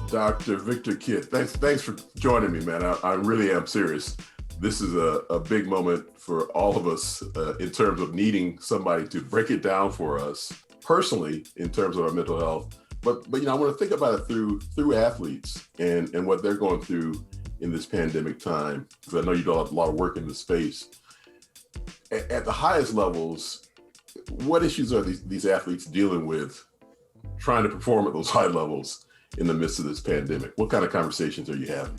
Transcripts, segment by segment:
Dr. Victor Kidd, thanks for joining me, man. I really am serious. This is a big moment for all of us in terms of needing somebody to break it down for us personally in terms of our mental health. But I want to think about it through athletes and what they're going through in this pandemic time. Because I know you do a lot of work in this space. At the highest levels, what issues are these athletes dealing with trying to perform at those high levels in the midst of this pandemic? What kind of conversations are you having?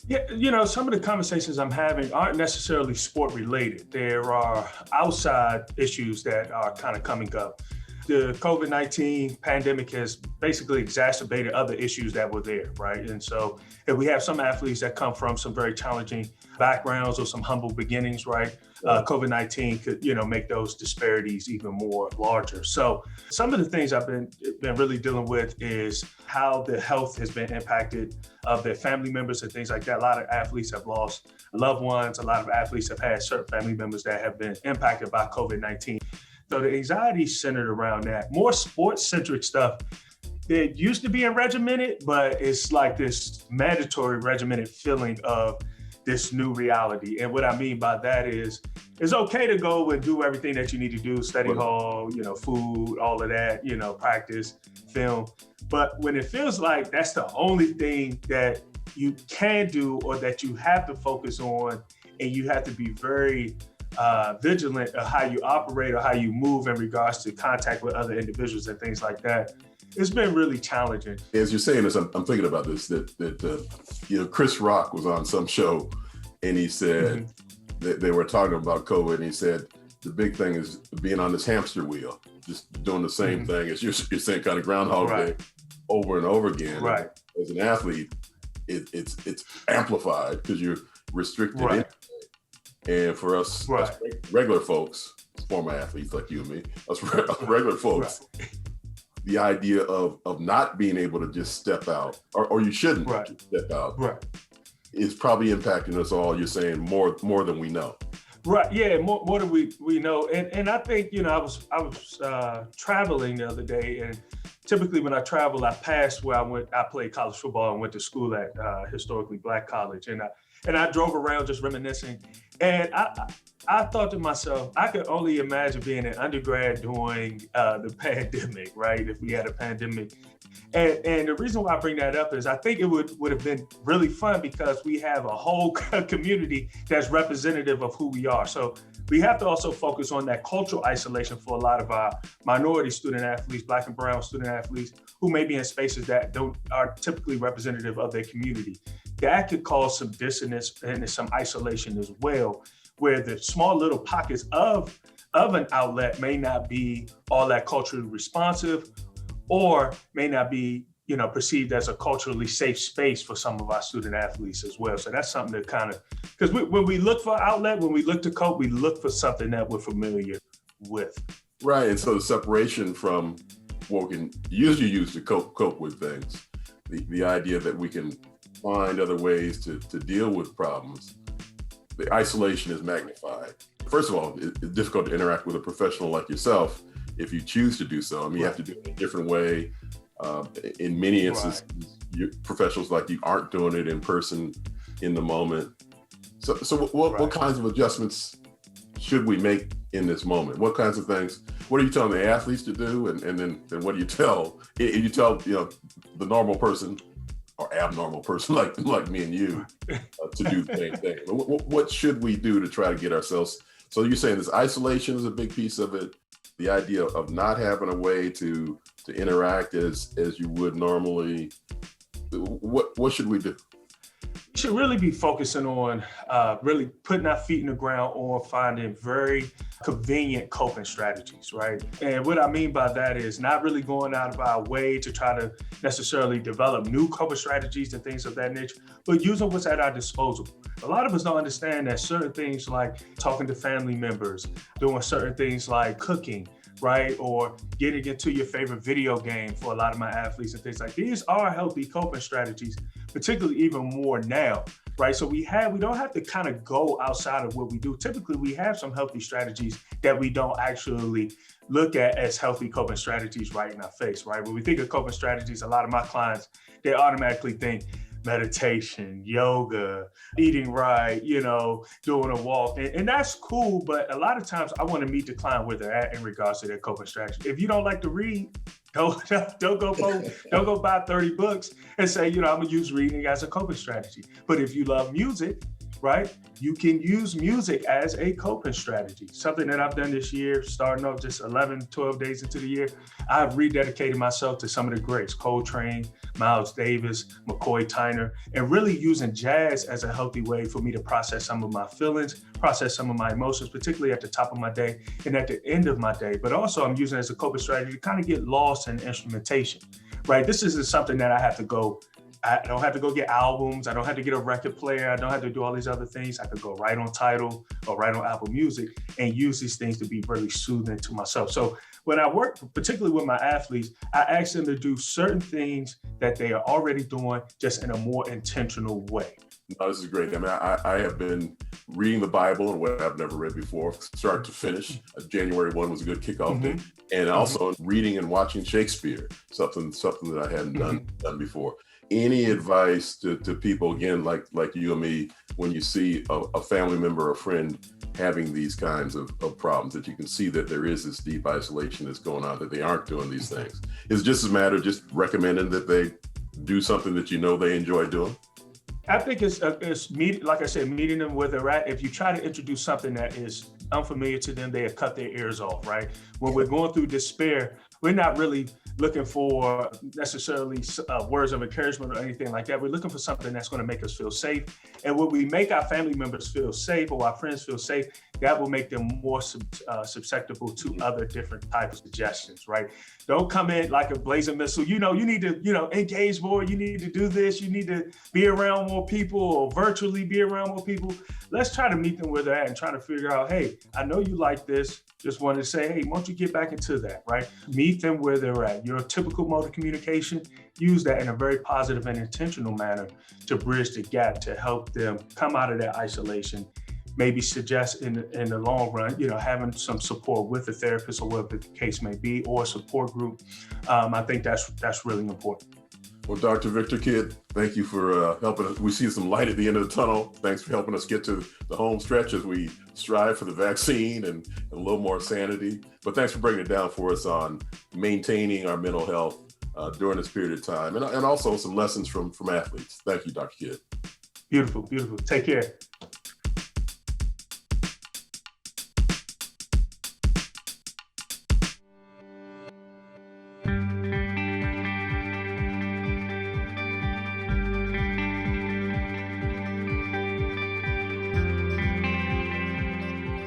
Yeah, some of the conversations I'm having aren't necessarily sport related. There are outside issues that are kind of coming up. The COVID-19 pandemic has basically exacerbated other issues that were there, right? And so if we have some athletes that come from some very challenging backgrounds or some humble beginnings, right? COVID-19 could, make those disparities even more larger. So some of the things I've been really dealing with is how the health has been impacted of their family members and things like that. A lot of athletes have lost loved ones. A lot of athletes have had certain family members that have been impacted by COVID-19. So the anxiety centered around that. More sports-centric stuff. It used to be regimented, but it's like this mandatory regimented feeling of this new reality. And what I mean by that is, it's okay to go and do everything that you need to do, study hall, food, all of that, practice, film. But when it feels like that's the only thing that you can do or that you have to focus on, and you have to be very vigilant of how you operate or how you move in regards to contact with other individuals and things like that, it's been really challenging. As you're saying this, I'm thinking about this, that Chris Rock was on some show and he said that they were talking about COVID, and he said, the big thing is being on this hamster wheel, just doing the same thing as you're saying, kind of Groundhog Day over and over again. Right. As an athlete, it's amplified because you're restricted. Right. And for us regular folks, former athletes like you and me, us regular folks, the idea of not being able to just step out, or you shouldn't step out, is probably impacting us all. You're saying more than we know. Right. Yeah. More than we know. And I think, I was traveling the other day, and typically when I travel, I passed where I played college football and went to school at historically Black college. And I drove around just reminiscing. And I thought to myself, I could only imagine being an undergrad during the pandemic, right? If we had a pandemic. And the reason why I bring that up is I think it would have been really fun because we have a whole community that's representative of who we are. So we have to also focus on that cultural isolation for a lot of our minority student athletes, Black and brown student athletes, who may be in spaces that are typically representative of their community. That could cause some dissonance and some isolation as well, where the small little pockets of an outlet may not be all that culturally responsive, or may not be, perceived as a culturally safe space for some of our student athletes as well. So that's something to because when we look for outlet, when we look to cope, we look for something that we're familiar with. Right, and so the separation from what we can usually use to cope with things, the idea that we can find other ways to deal with problems, the isolation is magnified. First of all, it's difficult to interact with a professional like yourself if you choose to do so. I mean, you have to do it in a different way. In many instances, professionals like you aren't doing it in person in the moment. So what kinds of adjustments should we make in this moment? What kinds of things? What are you telling the athletes to do? And then what do you tell? You tell the normal person or abnormal person like me and you to do the same thing. What should we do to try to get ourselves? So you're saying this isolation is a big piece of it. The idea of not having a way to interact as you would normally. What should we do? We should really be focusing on really putting our feet in the ground on finding very convenient coping strategies, right? And what I mean by that is not really going out of our way to try to necessarily develop new coping strategies and things of that nature, but using what's at our disposal. A lot of us don't understand that certain things like talking to family members, doing certain things like cooking, right? Or getting into your favorite video game for a lot of my athletes and things like these are healthy coping strategies, particularly even more now, right? So we don't have to kind of go outside of what we do. Typically, we have some healthy strategies that we don't actually look at as healthy coping strategies right in our face, right? When we think of coping strategies, a lot of my clients, they automatically think meditation, yoga, eating right, doing a walk. And that's cool, but a lot of times I want to meet the client where they're at in regards to their coping strategy. If you don't like to read, don't go buy 30 books and say, I'm gonna use reading as a coping strategy. But if you love music, right, you can use music as a coping strategy. Something that I've done this year, starting off just 11, 12 days into the year, I've rededicated myself to some of the greats, Coltrane, Miles Davis, McCoy Tyner, and really using jazz as a healthy way for me to process some of my feelings, process some of my emotions, particularly at the top of my day and at the end of my day. But also I'm using it as a coping strategy to kind of get lost in instrumentation, right? This isn't something that I don't have to go get albums. I don't have to get a record player. I don't have to do all these other things. I could go right on Tidal or right on Apple Music and use these things to be really soothing to myself. So when I work, particularly with my athletes, I ask them to do certain things that they are already doing just in a more intentional way. No, this is great. I mean, I have been reading the Bible and what I've never read before, start to finish. January 1 was a good kickoff day. And also reading and watching Shakespeare, something that I hadn't done before. Any advice to people, again, like you and me, when you see a family member or friend having these kinds of problems, that you can see that there is this deep isolation that's going on, that they aren't doing these things? Is it just a matter of just recommending that they do something that they enjoy doing? I think it's like I said, meeting them where they're at. If you try to introduce something that is unfamiliar to them, they cut their ears off, right? When we're going through despair, we're not really looking for necessarily words of encouragement or anything like that. We're looking for something that's going to make us feel safe. And when we make our family members feel safe or our friends feel safe, that will make them more susceptible to other different types of suggestions, right? Don't come in like a blazing missile. You need to, engage more. You need to do this. You need to be around more people or virtually be around more people. Let's try to meet them where they're at and try to figure out, hey, I know you like this. Just wanted to say, hey, why don't you get back into that, right? Meet them where they're at. Your typical mode of communication, use that in a very positive and intentional manner to bridge the gap, to help them come out of that isolation. Maybe suggest in the long run, having some support with a therapist or whatever the case may be, or a support group. I think that's really important. Well, Dr. Victor Kidd, thank you for helping us. We see some light at the end of the tunnel. Thanks for helping us get to the home stretch as we strive for the vaccine and a little more sanity. But thanks for breaking it down for us on maintaining our mental health during this period of time, and also some lessons from athletes. Thank you, Dr. Kidd. Beautiful, beautiful. Take care.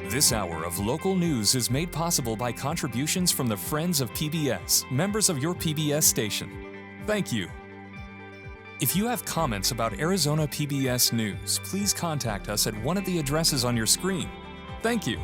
This hour of local news is made possible by contributions from the Friends of PBS, members of your PBS station. Thank you. If you have comments about Arizona PBS News, please contact us at one of the addresses on your screen. Thank you.